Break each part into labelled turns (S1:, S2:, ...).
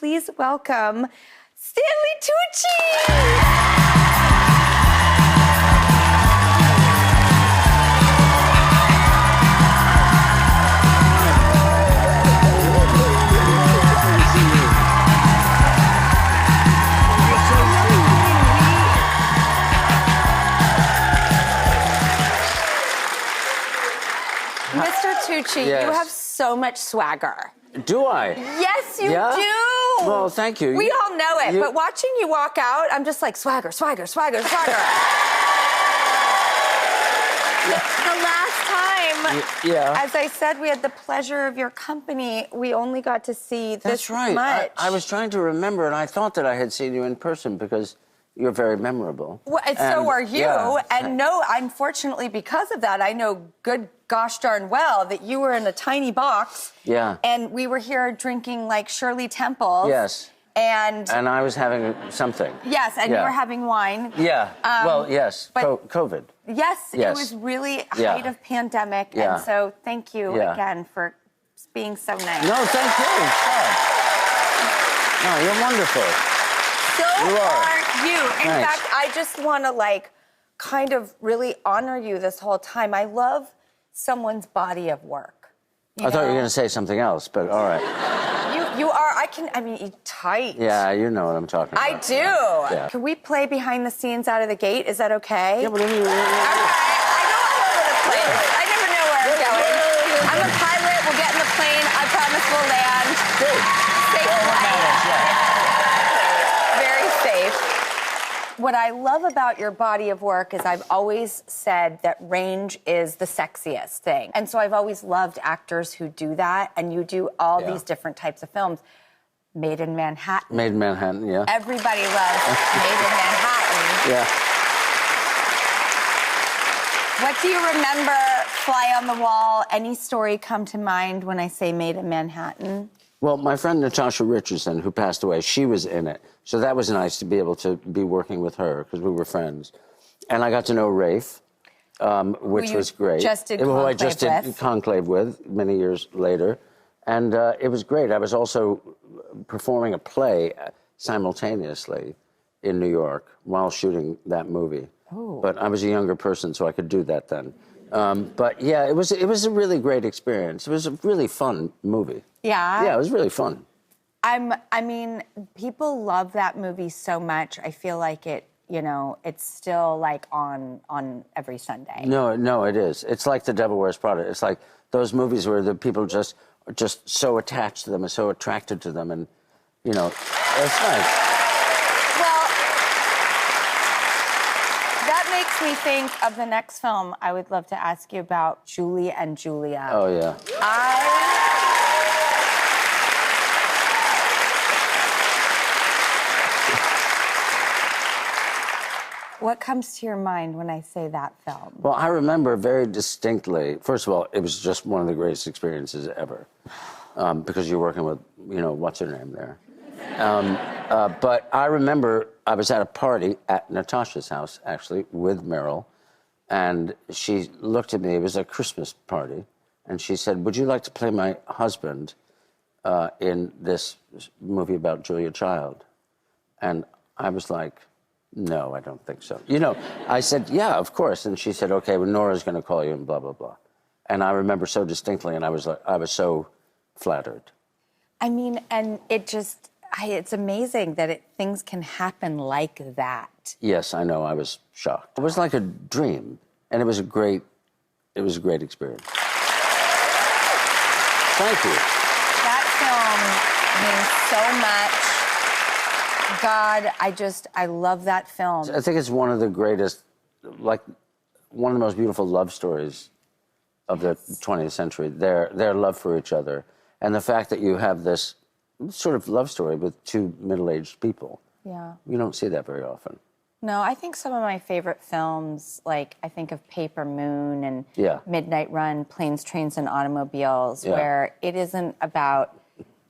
S1: please welcome Stanley Tucci. Mr. Tucci,
S2: Yes.
S1: you have so much swagger.
S2: Do I?
S1: Yes, you
S2: Yeah?
S1: do.
S2: Well, thank you.
S1: We all know it, but watching you walk out, I'm just like, swagger, swagger, swagger, swagger. The last time, as I said, we had the pleasure of your company, we only got to see this
S2: That's right.
S1: much.
S2: I was trying to remember, and I thought that I had seen you in person because you're very memorable.
S1: Well, and so are you.
S2: Yeah.
S1: And no, unfortunately, because of that, I know good gosh darn well that you were in a tiny box.
S2: Yeah.
S1: And we were here drinking like Shirley Temples.
S2: Yes.
S1: And
S2: I was having something.
S1: yes, and you were having wine.
S2: Yeah. Well, yes.
S1: but-
S2: COVID.
S1: Yes,
S2: Yes.
S1: it was really
S2: Yeah.
S1: height of pandemic.
S2: Yeah.
S1: And so thank you
S2: Yeah.
S1: again for being so nice.
S2: No, thank you. God. No, you're wonderful.
S1: So
S2: You are.
S1: you. In
S2: Thanks.
S1: fact, I just want to like kind of really honor you this whole time. I love someone's body of work.
S2: I thought you were going to say something else, but all right.
S1: You are, I mean, you're tight.
S2: Yeah, you know what I'm talking about.
S1: I do.
S2: Yeah.
S1: Can we play behind the scenes out of the gate? Is that okay?
S2: Yeah, but then you...
S1: All right. I go all over the place. I never know where I'm going. I'm a pilot. We'll get in the plane. I promise we'll land. Very safe. What I love about your body of work is I've always said that range is the sexiest thing. And so I've always loved actors who do that, and you do all these different types of films. Made in Manhattan.
S2: Made in Manhattan, yeah.
S1: Everybody loves Made in Manhattan.
S2: Yeah.
S1: What do you remember, fly on the wall? Any story come to mind when I say Made in Manhattan?
S2: Well, my friend Natasha Richardson, who passed away, she was in it. So that was nice to be able to be working with her because we were friends. And I got to know Rafe, which was great.
S1: Just did
S2: Who I
S1: Conclave
S2: just did
S1: with.
S2: Conclave with many years later. And it was great. I was also performing a play simultaneously in New York while shooting that movie.
S1: Oh.
S2: But I was a younger person, so I could do that then. But yeah, it was a really great experience. It was a really fun movie.
S1: Yeah?
S2: Yeah, it was really fun.
S1: I mean, people love that movie so much. I feel like it, you know, it's still like on every Sunday.
S2: No, it is. It's like The Devil Wears Prada. It's like those movies where the people just so attached to them and so attracted to them, and you know, it's nice.
S1: Well, that makes me think of the next film I would love to ask you about, Julie and Julia.
S2: Oh yeah.
S1: What comes to your mind when I say that film?
S2: Well, I remember very distinctly. First of all, it was just one of the greatest experiences ever, because you're working with, you know, what's her name there. But I remember I was at a party at Natasha's house, actually, with Meryl, and she looked at me. It was a Christmas party, and she said, "Would you like to play my husband in this movie about Julia Child?" And I was like, "No, I don't think so." You know, I said, "Yeah, of course." And she said, "Okay, well, Nora's going to call you," and blah, blah, blah. And I remember so distinctly, and I was so flattered.
S1: I mean, and it just, it's amazing that things can happen like that.
S2: Yes, I know, I was shocked. It was like a dream, and it was a great experience. Thank you.
S1: That film means so much. God, I love that film.
S2: I think it's one of the greatest, like, one of the most beautiful love stories of the 20th century. Their love for each other. And the fact that you have this sort of love story with two middle-aged people.
S1: Yeah.
S2: You don't see that very often.
S1: No, I think some of my favorite films, like I think of Paper Moon and Midnight Run, Planes, Trains, and Automobiles, where it isn't about,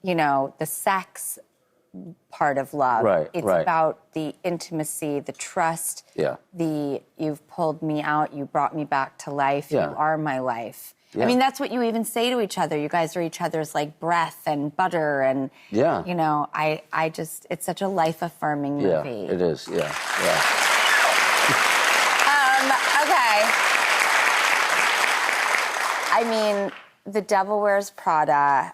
S1: you know, the sex part of love.
S2: Right,
S1: it's
S2: right.
S1: about the intimacy, the trust,
S2: Yeah.
S1: you've pulled me out, you brought me back to life, you are my life.
S2: Yeah.
S1: I mean, that's what you even say to each other. You guys are each other's like breath and butter and,
S2: Yeah.
S1: you know, I just, it's such a life-affirming movie.
S2: Yeah, it is, yeah.
S1: Okay. I mean, The Devil Wears Prada.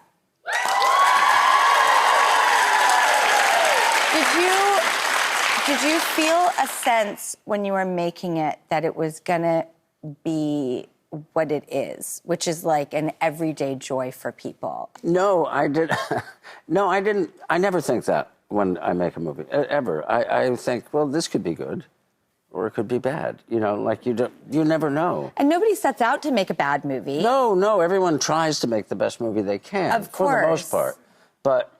S1: Did you feel a sense when you were making it that it was gonna be what it is, which is like an everyday joy for people?
S2: No, I did. No, I didn't. I never think that when I make a movie, ever. I think, well, this could be good, or it could be bad. You know, like you never know.
S1: And nobody sets out to make a bad movie.
S2: No. Everyone tries to make the best movie they can,
S1: Of course,
S2: for the most part. But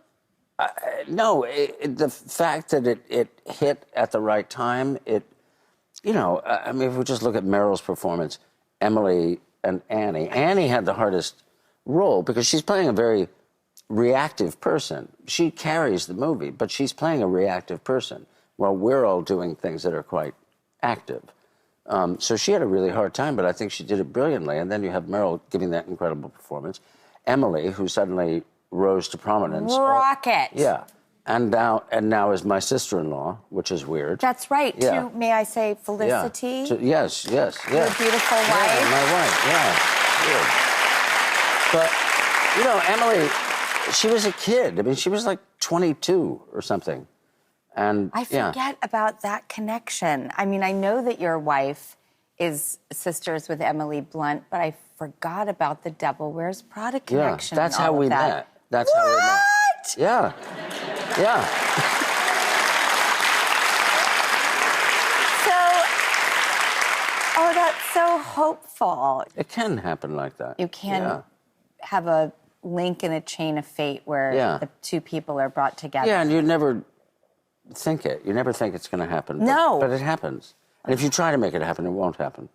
S2: no, the fact that it hit at the right time, you know, I mean, if we just look at Meryl's performance, Emily and Annie. Annie had the hardest role because she's playing a very reactive person. She carries the movie, but she's playing a reactive person while we're all doing things that are quite active. So she had a really hard time, but I think she did it brilliantly. And then you have Meryl giving that incredible performance. Emily, who suddenly rose to prominence.
S1: Rocket.
S2: Yeah. And now is my sister-in-law, which is weird.
S1: That's right.
S2: Yeah.
S1: To, may I say, Felicity?
S2: Yeah. Yes.
S1: Your beautiful wife?
S2: Yeah, my wife, yeah. Good. But, you know, Emily, she was a kid. I mean, she was like 22 or something. And
S1: I forget about that connection. I mean, I know that your wife is sisters with Emily Blunt, but I forgot about the Devil Wears Prada connection.
S2: Yeah, that's
S1: and
S2: how
S1: all
S2: we
S1: of that.
S2: met. That's how we met.
S1: What?
S2: Yeah. Yeah.
S1: Oh, that's so hopeful.
S2: It can happen like that.
S1: You can have a link in a chain of fate where the two people are brought together.
S2: Yeah, and you never think it. You never think it's going to happen.
S1: No.
S2: But it happens. And if you try to make it happen, it won't happen.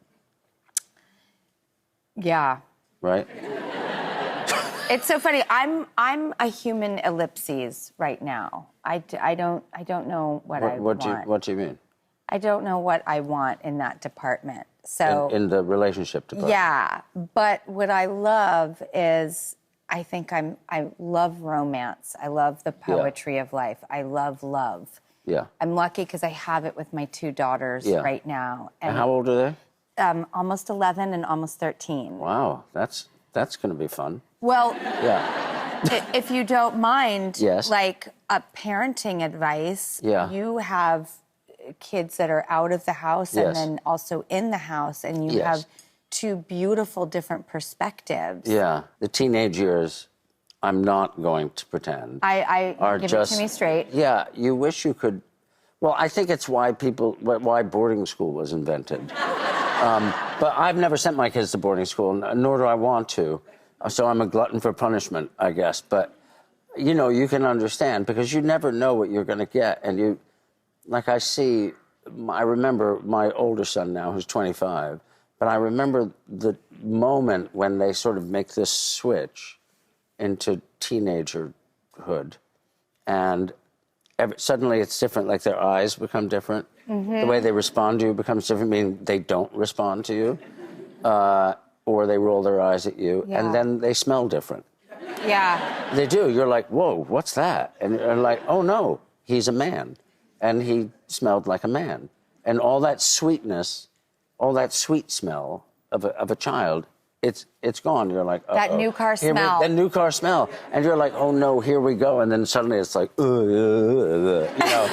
S1: Yeah.
S2: Right?
S1: It's so funny. I'm a human ellipses right now. I don't know what I want.
S2: What do you mean?
S1: I don't know what I want in that department. So
S2: in the relationship department.
S1: Yeah, but what I love is I love romance. I love the poetry of life. I love love.
S2: Yeah.
S1: I'm lucky because I have it with my two daughters right now.
S2: And how old are they?
S1: Almost 11 and almost 13.
S2: Wow, that's going to be fun.
S1: Well,
S2: yeah.
S1: If you don't mind,
S2: yes.
S1: like a parenting advice,
S2: yeah.
S1: you have kids that are out of the house and then also in the house, and you have two beautiful different perspectives.
S2: Yeah, the teenage years, I'm not going to pretend.
S1: Give it to me straight.
S2: Yeah, you wish you could. Well, I think it's why boarding school was invented. But I've never sent my kids to boarding school, nor do I want to. So I'm a glutton for punishment, I guess. But, you know, you can understand because you never know what you're going to get. And I remember my older son now, who's 25, but I remember the moment when they sort of make this switch into teenagerhood. And suddenly it's different, like their eyes become different. Mm-hmm. The way they respond to you becomes different, meaning they don't respond to you, or they roll their eyes at you, and then they smell different.
S1: Yeah.
S2: They do. You're like, whoa, what's that? And you're like, oh, no, he's a man. And he smelled like a man. And all that sweetness, all that sweet smell of a child, it's gone. You're like, uh-oh.
S1: That new car smell.
S2: That new car smell. And you're like, oh, no, here we go. And then suddenly it's like, you know.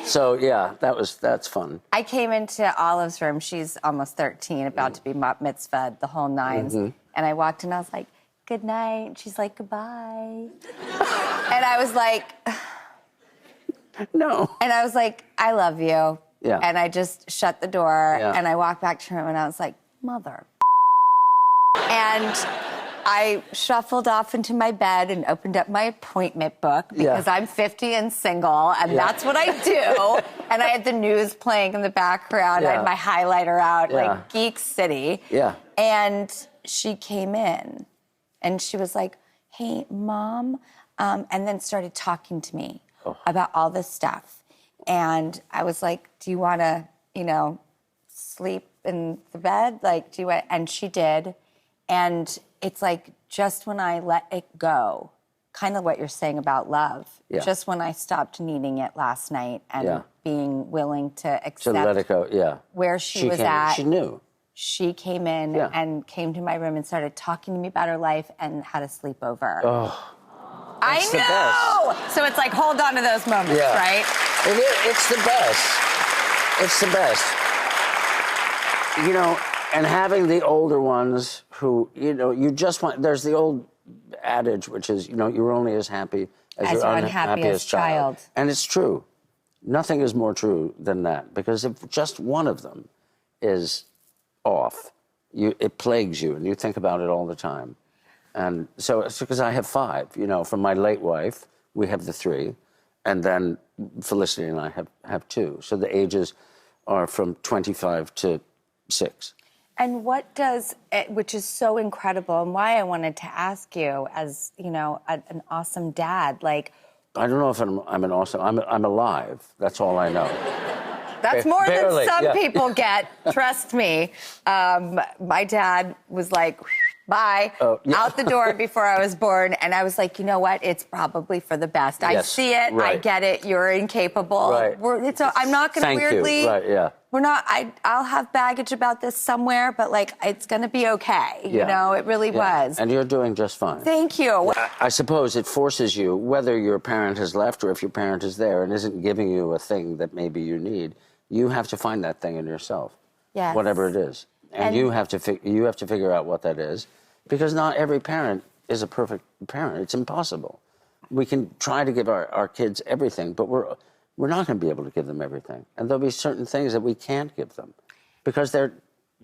S2: So, yeah, that's fun.
S1: I came into Olive's room. She's almost 13, about to be bat mitzvahed, the whole nines. Mm-hmm. And I walked in, I was like, good night. And she's like, goodbye. And I was like...
S2: No.
S1: And I was like, I love you.
S2: Yeah.
S1: And I just shut the door and I walked back to her and I was like, mother. And I shuffled off into my bed and opened up my appointment book because I'm 50 and single and that's what I do. And I had the news playing in the background. I had my highlighter out, like Geek City.
S2: Yeah.
S1: And she came in and she was like, hey, Mom, and then started talking to me about all this stuff. And I was like, do you want to, sleep in the bed? Like, do you want? And she did. And it's like, just when I let it go, kind of what you're saying about love, just when I stopped needing it last night and being willing to accept
S2: let it go,
S1: where she was at.
S2: She knew.
S1: She came in and came to my room and started talking to me about her life and had a sleepover.
S2: Oh,
S1: I know! So it's like, hold on to those moments, right?
S2: It's the best. It's the best. You know, and having the older ones who, you know, you just want, there's the old adage, which is, you know, you're only as happy as your unhappiest child. And it's true. Nothing is more true than that, because if just one of them is off, it plagues you, and you think about it all the time. And so it's because I have 5, you know, from my late wife, we have the 3, and then Felicity and I have 2. So the ages are from 25 to 6.
S1: And what does, which is so incredible, and why I wanted to ask you, as, you know, an awesome dad, like...
S2: I don't know if I'm an awesome... I'm alive. That's all I know.
S1: That's more
S2: Barely,
S1: than some people get. Trust me. My dad was like, bye, out the door before I was born. And I was like, you know what? It's probably for the best. I see it. Right. I get it. You're incapable.
S2: Right.
S1: I'm not going to weirdly...
S2: You. Right, yeah.
S1: We're not... I'll have baggage about this somewhere, but, like, it's going to be okay. You know, it really was.
S2: And you're doing just fine.
S1: Thank you.
S2: I suppose it forces you, whether your parent has left or if your parent is there and isn't giving you a thing that maybe you need, you have to find that thing in yourself, whatever it is, and you have to figure out what that is, because not every parent is a perfect parent. It's impossible. We can try to give our kids everything, but we're not going to be able to give them everything, and there'll be certain things that we can't give them, because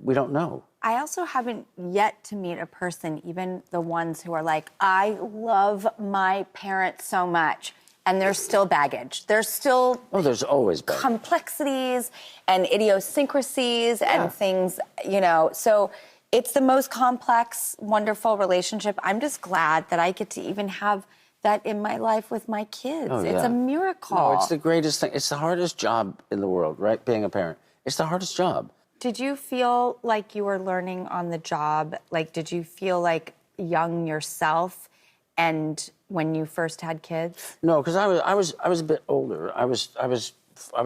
S2: we don't know.
S1: I also haven't yet to meet a person, even the ones who are like, I love my parents so much. And there's still baggage. There's still...
S2: Oh, there's always baggage.
S1: Complexities and idiosyncrasies and things, you know. So it's the most complex, wonderful relationship. I'm just glad that I get to even have that in my life with my kids.
S2: Oh,
S1: it's a miracle.
S2: No, it's the greatest thing. It's the hardest job in the world, right? Being a parent. It's the hardest job.
S1: Did you feel like you were learning on the job? Like, did you feel like young yourself and when you first had kids? No,
S2: because I was a bit older. I was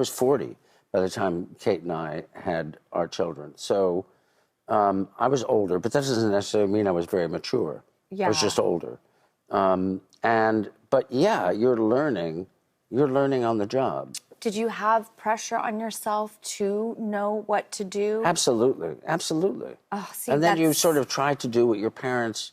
S2: 40 by the time Kate and I had our children. So I was older, but that doesn't necessarily mean I was very mature. I was just older. But yeah, you're learning on the job. Did you have pressure on yourself to know what to do? Absolutely, absolutely. Oh, see, and then you sort of try to do what your parents,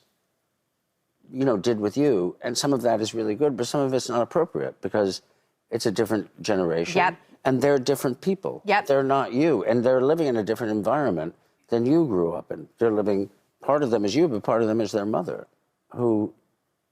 S2: you know, did with you, and some of that is really good, but some of it's not appropriate because it's a different generation. Yep. And they're different people. Yep. They're not you, and they're living in a different environment than you grew up in. They're living, part of them is you, but part of them is their mother, who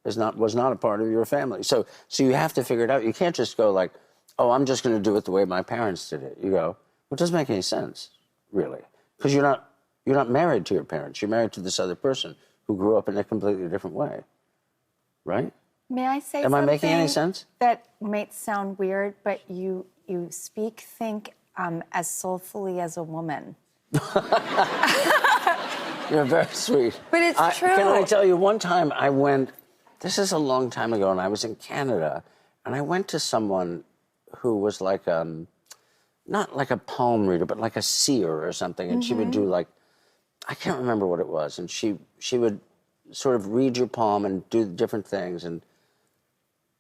S2: was not a part of your family. So you have to figure it out. You can't just go like, oh, I'm just going to do it the way my parents did it. You go, well, it doesn't make any sense, really, because you're not married to your parents. You're married to this other person who grew up in a completely different way, right? May I say something? Am I making any sense? That might sound weird, but you speak, think as soulfully as a woman. You're very sweet. But it's true. Can I tell you, one time I went, this is a long time ago, and I was in Canada, and I went to someone who was like, not like a palm reader, but like a seer or something, and she would do like, I can't remember what it was, and she would sort of read your palm and do different things,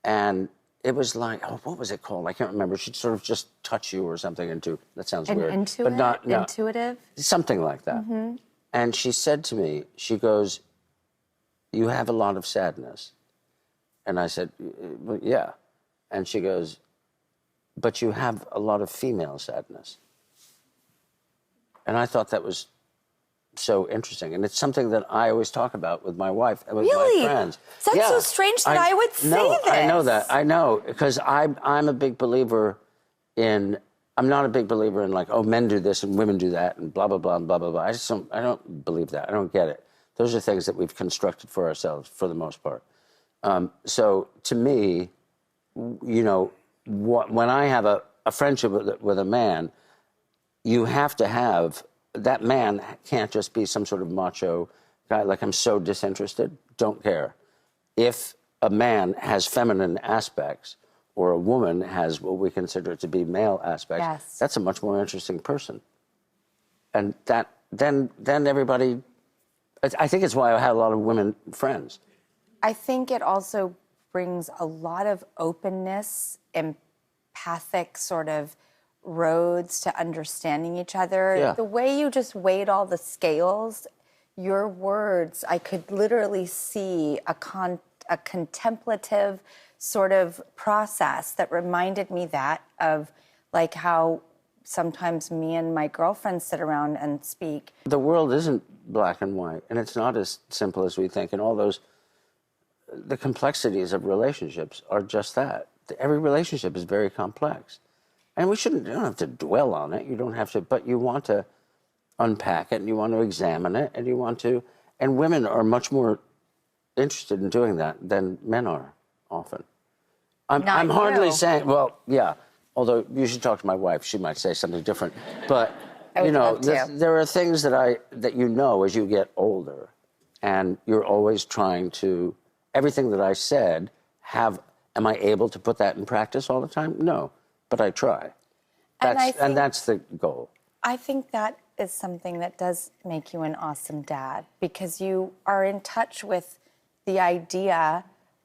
S2: and it was like, oh, what was it called? I can't remember. She'd sort of just touch you or something. That sounds weird. Intuitive? Something like that. Mm-hmm. And she said to me, she goes, you have a lot of sadness. And I said, well, yeah. And she goes, but you have a lot of female sadness. And I thought that was so interesting. And it's something that I always talk about with my wife and with my friends. That's so strange that I would say this. I know that. I know, because I'm a big believer in, I'm not a big believer in like, oh, men do this and women do that and blah, blah, blah, and blah, blah, blah. I don't believe that. I don't get it. Those are things that we've constructed for ourselves for the most part. So to me, you know, when I have a friendship with a man, you have to have that man can't just be some sort of macho guy, like I'm so disinterested, don't care. If a man has feminine aspects or a woman has what we consider to be male aspects, that's a much more interesting person. And that then everybody, I think it's why I had a lot of women friends.
S1: I think it also brings a lot of openness, empathic sort of roads to understanding each other.
S2: Yeah.
S1: The way you just weighed all the scales, your words, I could literally see a contemplative sort of process that reminded me of like how sometimes me and my girlfriends sit around and speak.
S2: The world isn't black and white, and it's not as simple as we think. And all the complexities of relationships are just that. Every relationship is very complex. And you don't have to dwell on it. You don't have to, but you want to unpack it, and you want to examine it, and women are much more interested in doing that than men are often. I'm hardly saying, well, yeah, although you should talk to my wife. She might say something different. But, there are things that you know as you get older, and you're always trying to, everything that I said, am I able to put that in practice all the time? No, but I try. And that's the goal.
S1: I think that is something that does make you an awesome dad, because you are in touch with the idea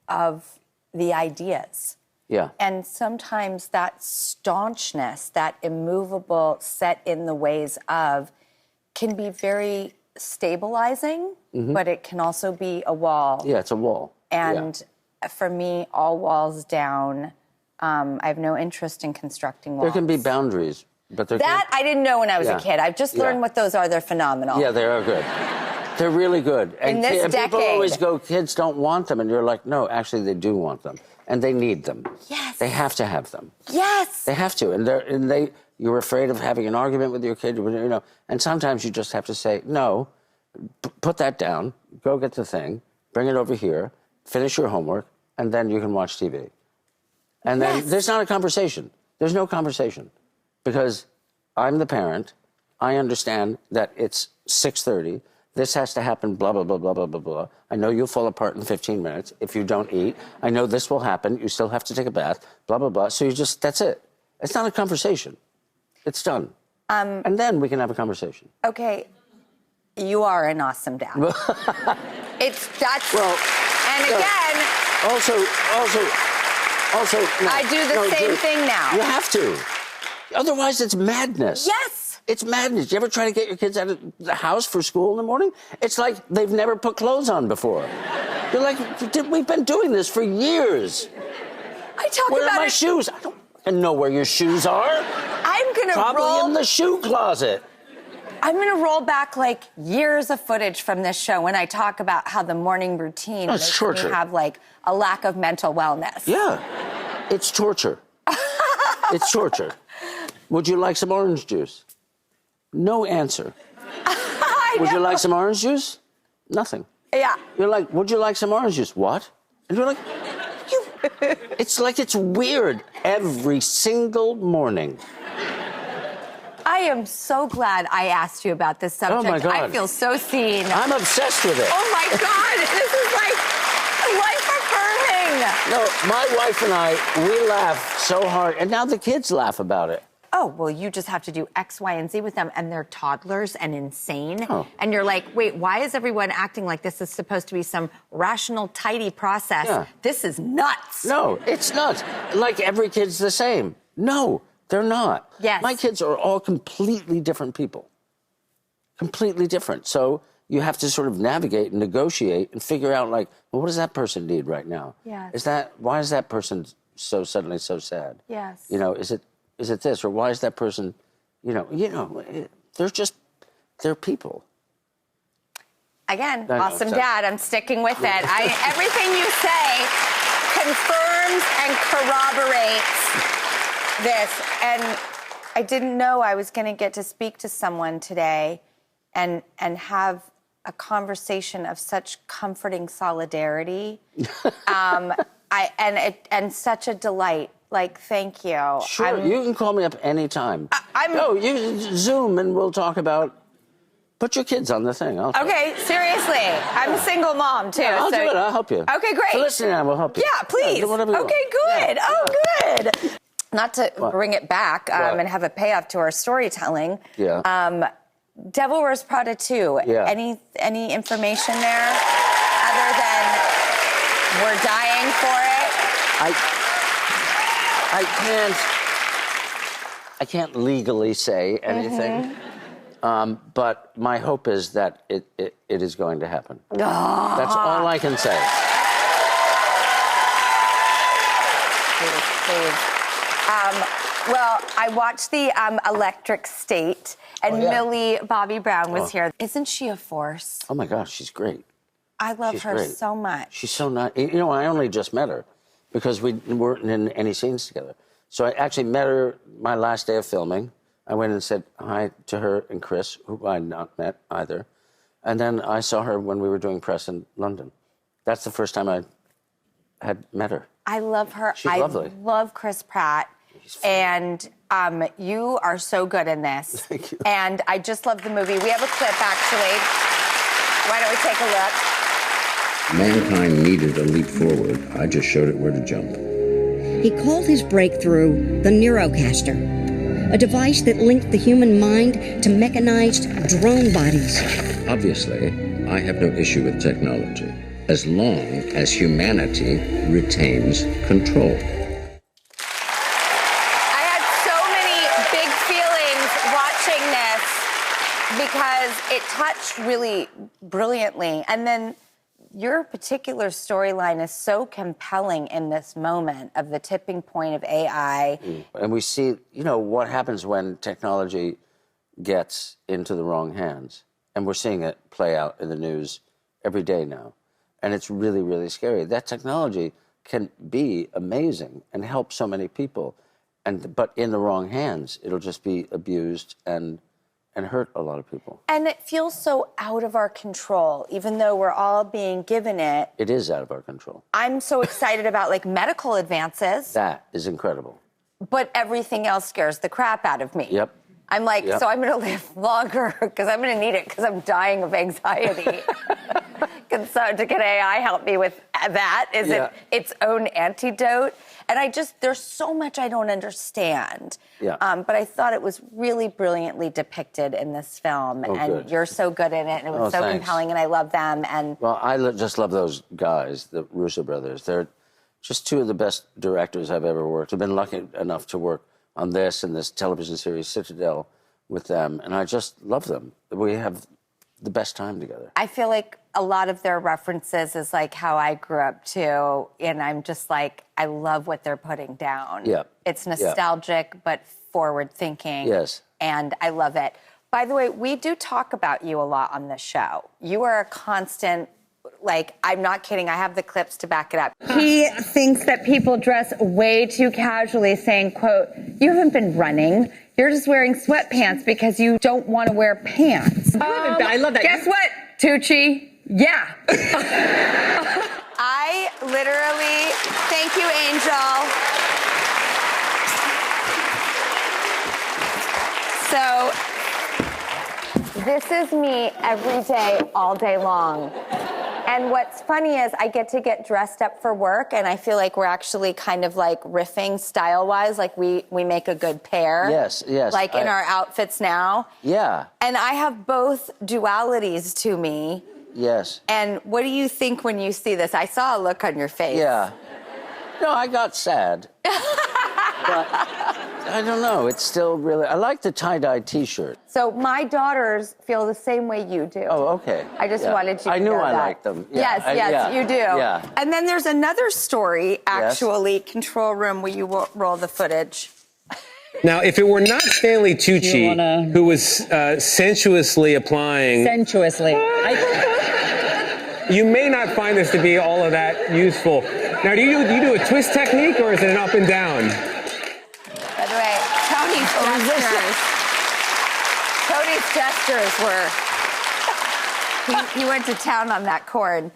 S1: of the ideas.
S2: Yeah.
S1: And sometimes that staunchness, that immovable, set in the ways of, can be very stabilizing, but it can also be a wall.
S2: Yeah, it's a wall.
S1: And for me, all walls down, I have no interest in constructing walls.
S2: There can be boundaries, but
S1: I didn't know when I was a kid. I've just learned what those are. They're phenomenal.
S2: Yeah, they are good. They're really good.
S1: And
S2: people always go, kids don't want them. And you're like, no, actually, they do want them. And they need them.
S1: Yes.
S2: They have to have them.
S1: Yes.
S2: They have to. And you're afraid of having an argument with your kid, and sometimes you just have to say, no, put that down, go get the thing, bring it over here, finish your homework, and then you can watch TV. And then there's not a conversation. There's no conversation. Because I'm the parent. I understand that it's 6:30. This has to happen, blah, blah, blah, blah, blah, blah, blah. I know you'll fall apart in 15 minutes if you don't eat. I know this will happen. You still have to take a bath, blah, blah, blah. So that's it. It's not a conversation. It's done. And then we can have a conversation.
S1: Okay. You are an awesome dad. And again...
S2: Also, no,
S1: I do the same thing now.
S2: You have to. Otherwise, it's madness.
S1: Yes.
S2: It's madness. You ever try to get your kids out of the house for school in the morning? It's like they've never put clothes on before. You're like, we've been doing this for years. Where are my shoes? I don't know where your shoes are.
S1: I'm going to
S2: Probably in the shoe closet.
S1: I'm going to roll back like years of footage from this show when I talk about how the morning routine makes me have like a lack of mental wellness.
S2: Yeah, it's torture. It's torture. Would you like some orange juice? No answer. Would you like some orange juice? Nothing.
S1: Yeah.
S2: You're like, would you like some orange juice? What? And you're like, it's like it's weird every single morning.
S1: I am so glad I asked you about this subject.
S2: Oh, my God.
S1: I feel so seen.
S2: I'm obsessed with it.
S1: Oh, my God. This is like life-affirming.
S2: No, my wife and I, we laugh so hard. And now the kids laugh about it.
S1: Oh, well, you just have to do X, Y, and Z with them, and they're toddlers and insane.
S2: Oh.
S1: And you're like, wait, why is everyone acting like this is supposed to be some rational, tidy process?
S2: Yeah.
S1: This is nuts.
S2: No, it's nuts. Like every kid's the same. No, they're not.
S1: Yes.
S2: My kids are all completely different people. Completely different. So you have to sort of navigate and negotiate and figure out, like, well, what does that person need right now?
S1: Yes.
S2: Why is that person suddenly so sad?
S1: Yes.
S2: Is it this, or why is that person, they're people.
S1: Again, awesome dad, I'm sticking with it. Everything you say confirms and corroborates this. And I didn't know I was going to get to speak to someone today and have a conversation of such comforting solidarity. And such a delight. Like, thank you.
S2: Sure, you can call me up anytime. You Zoom and we'll talk about Put your kids on the thing.
S1: Okay, seriously. I'm a single mom, too.
S2: Yeah, I'll do it. I'll help you.
S1: Okay, great.
S2: So listen, I will help you.
S1: Yeah, please.
S2: Do whatever you
S1: okay,
S2: want.
S1: good.
S2: Yeah.
S1: Oh, good. Not to bring it back and have a payoff to our storytelling.
S2: Yeah.
S1: Devil Wears Prada 2.
S2: Yeah.
S1: Any information there other than we're dying for it?
S2: I can't legally say anything. But my hope is that it is going to happen. That's all I can say.
S1: Please. Well, I watched the Electric State, and Millie Bobby Brown was here. Isn't she a force?
S2: Oh, my gosh, she's great.
S1: I love her so much.
S2: She's so nice. You know, I only just met her because we weren't in any scenes together. So I actually met her my last day of filming. I went and said hi to her and Chris, who I had not met either. And then I saw her when we were doing press in London. That's the first time I had met her.
S1: I love her.
S2: She's lovely.
S1: I love Chris Pratt. And you are so good in this.
S2: Thank you.
S1: And I just love the movie. We have a clip, actually. Why don't we take a look?
S3: Mankind needed a leap forward. I just showed it where to jump.
S4: He called his breakthrough the Neurocaster, a device that linked the human mind to mechanized drone bodies.
S3: Obviously, I have no issue with technology, as long as humanity retains control.
S1: I had so many big feelings watching this because it touched really brilliantly. And then your particular storyline is so compelling in this moment of the tipping point of AI.
S2: And we see, you know, what happens when technology gets into the wrong hands. And we're seeing it play out in the news every day now. And it's really, really scary. That technology can be amazing and help so many people. But in the wrong hands, it'll just be abused and hurt a lot of people.
S1: And it feels so out of our control, even though we're all being given it.
S2: It is out of our control.
S1: I'm so excited about, like, medical advances.
S2: That is incredible.
S1: But everything else scares the crap out of me.
S2: Yep.
S1: I'm like, so I'm going to live longer because I'm going to need it because I'm dying of anxiety. So can AI help me with that? Is it its own antidote? And there's so much I don't understand.
S2: Yeah.
S1: But I thought it was really brilliantly depicted in this film.
S2: Oh,
S1: and
S2: good.
S1: You're so good in it. And it was so compelling, and I love them. And
S2: well, I just love those guys, the Russo brothers. They're just two of the best directors I've ever worked. I've been lucky enough to work on this and this television series, Citadel, with them. And I just love them. We have the best time together.
S1: I feel like a lot of their references is like how I grew up too, and I'm just like, I love what they're putting down.
S2: Yeah.
S1: It's nostalgic, but forward thinking.
S2: Yes.
S1: And I love it. By the way, we do talk about you a lot on this show. You are a constant, like, I'm not kidding, I have the clips to back it up. He thinks that people dress way too casually, saying, quote, "You haven't been running. You're just wearing sweatpants because you don't want to wear pants."
S5: I love that.
S1: Guess what, Tucci? Yeah. I literally, thank you, Angel. So, this is me every day, all day long. And what's funny is I get to get dressed up for work, and I feel like we're actually kind of like riffing style-wise, like we make a good pair.
S2: Yes.
S1: Like in our outfits now.
S2: Yeah.
S1: And I have both dualities to me.
S2: Yes.
S1: And what do you think when you see this? I saw a look on your face.
S2: Yeah. No, I got sad. But I don't know. It's still really... I like the tie-dye T-shirt.
S1: So my daughters feel the same way you do.
S2: Oh, okay.
S1: I just wanted you to
S2: I knew
S1: know
S2: I
S1: that.
S2: liked them. Yeah.
S1: Yes, you do.
S2: Yeah.
S1: And then there's another story, actually, Control Room, will you roll the footage?
S5: Now, if it were not Stanley Tucci, who was sensuously applying... You may not find this to be all of that useful. Now, do you do a twist technique, or is it an up and down?
S1: By the way, Tony's gestures were... He went to town on that chord.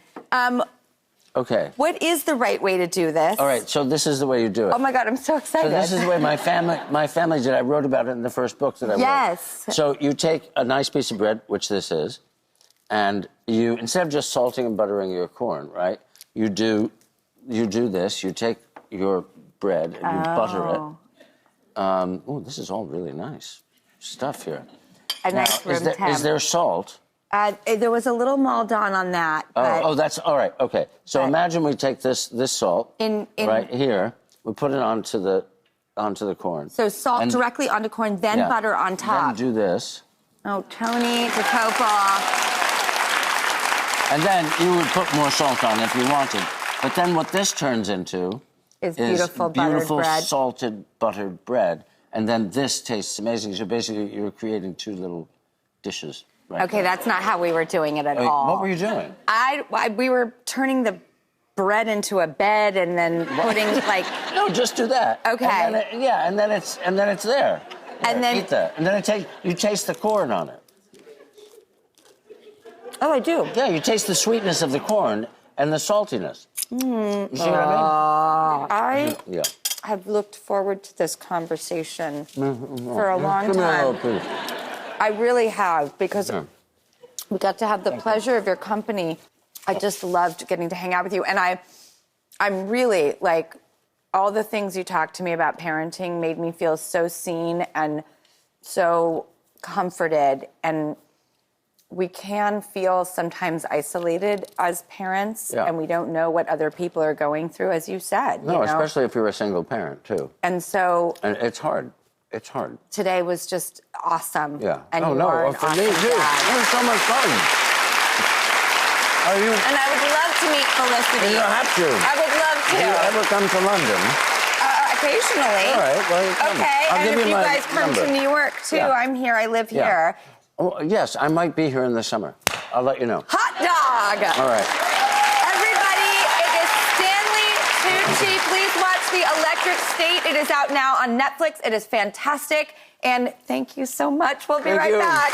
S2: Okay.
S1: What is the right way to do this?
S2: All right, so this is the way you do it.
S1: Oh my God, I'm so excited.
S2: So this is the way my family did. I wrote about it in the first book that I wrote.
S1: Yes.
S2: So you take a nice piece of bread, which this is, and you, instead of just salting and buttering your corn, right, you do this. You take your bread and you butter it. Oh, this is all really nice stuff here.
S1: A nice room temp.
S2: Is there salt?
S1: There was a little Maldon on that.
S2: Oh, that's all right. Okay, so imagine we take this salt right here. We put it onto the corn.
S1: So salt directly onto corn, then butter on top.
S2: Then do this.
S1: Oh, Tony Jacopa.
S2: And then you would put more salt on if you wanted. But then what this turns into
S1: is beautiful buttered bread.
S2: Salted buttered bread. And then this tastes amazing. So basically, you're creating two little dishes. Right
S1: Okay,
S2: there.
S1: that's not how we were doing it at all.
S2: What were you doing?
S1: We were turning the bread into a bed and then putting like.
S2: No, just do that.
S1: Okay.
S2: And then it's there.
S1: And then
S2: eat that. And then you taste the corn on it.
S1: Oh, I do.
S2: Yeah, you taste the sweetness of the corn and the saltiness. You see what I mean?
S1: I've looked forward to this conversation for a long time. I really have, because we got to have the pleasure of your company. I just loved getting to hang out with you. And I'm really, like, all the things you talked to me about parenting made me feel so seen and so comforted. And we can feel sometimes isolated as parents, and we don't know what other people are going through, as you said.
S2: No, especially if you're a single parent, too.
S1: And so...
S2: And it's hard. It's hard.
S1: Today was just awesome.
S2: Yeah.
S1: And
S2: for me, too.
S1: Dad.
S2: It was so much fun.
S1: And I would love to meet Felicity.
S2: You have to.
S1: I would love to.
S2: Do you ever come to London?
S1: Occasionally.
S2: All right, well, come.
S1: Okay,
S2: I'll
S1: and
S2: give
S1: if you
S2: my
S1: guys come
S2: number.
S1: to New York, too, I'm here, I live here.
S2: Oh, yes, I might be here in the summer. I'll let you know.
S1: Hot dog!
S2: All right.
S1: Everybody, it is Stanley Tucci. Please watch The Electric State. It is out now on Netflix. It is fantastic. And thank you so much. We'll be right back.